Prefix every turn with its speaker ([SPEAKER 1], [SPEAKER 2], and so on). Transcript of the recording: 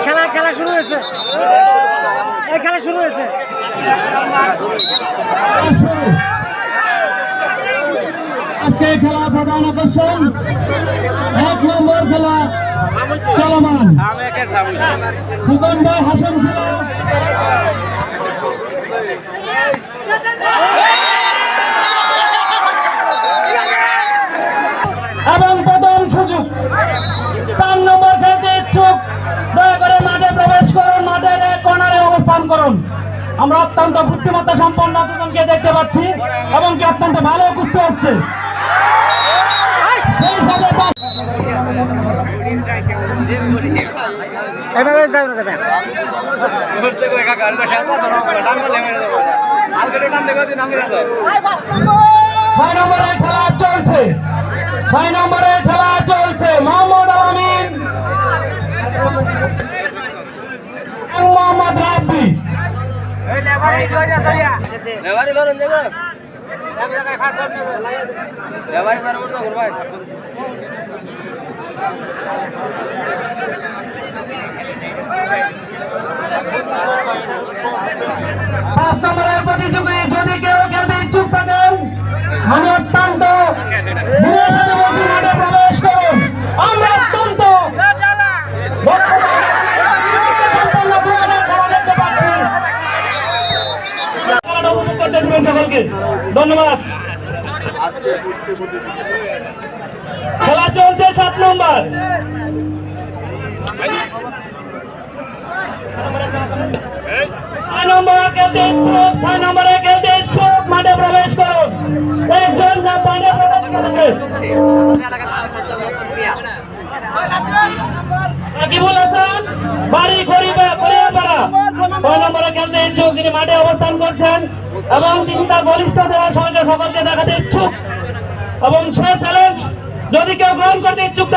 [SPEAKER 1] খেলা খেলা শুরু হয়েছে, এই খেলা শুরু হয়েছে।
[SPEAKER 2] আজকে খেলা প্রধান আকর্ষণ 1 নম্বর খেলা চলমান ফুকন ভাই হাসান খেলা এবং প্রথম সুযোগ 4 নম্বর খেলতে ইচ্ছুক দয়া করে মাঠে প্রবেশ করুন, মাঠের এক কর্নারে অবস্থান করুন। আমরা অত্যন্ত বুদ্ধিমত্তা সম্পন্ন দুজনকে দেখতে পাচ্ছি এবং কি অত্যন্ত ভালো কুস্তি হচ্ছে। সেই সাথে
[SPEAKER 1] এভাবে যাবে না, যাবে
[SPEAKER 2] 6 নম্বরের খেলা চলছে, 6 নম্বরের খেলা চলছে। মোহাম্মদ আলামিন মোহাম্মদ রাব্বি পাঁচ নম্বরের প্রতিযোগী যদি কেউ খেলতে ইচ্ছুক থাকেন আমি অত্যন্ত মাঠে প্রবেশ করুন। আমরা অত্যন্ত ধন্যবাদ। খেলা চলছে 7 নম্বর। 6 নম্বরে খেলতে ইচ্ছুক, 6 নম্বরে খেলতে ইচ্ছুক মাঠে প্রবেশ করুন। একজন মাঠে প্রবেশ করেছে। সাকিবুল হাসান বাড়ি গড়িয়াপাড়া 6 নম্বরে খেলতে ইচ্ছুক, যিনি মাঠে অবস্থান করছেন এবং তিনি তার বলিষ্ঠ দেওয়ার সঙ্গে সকলকে দেখাতে ইচ্ছুক এবং সে চ্যালেঞ্জ যদি কেউ গ্রহণ করতে ইচ্ছুক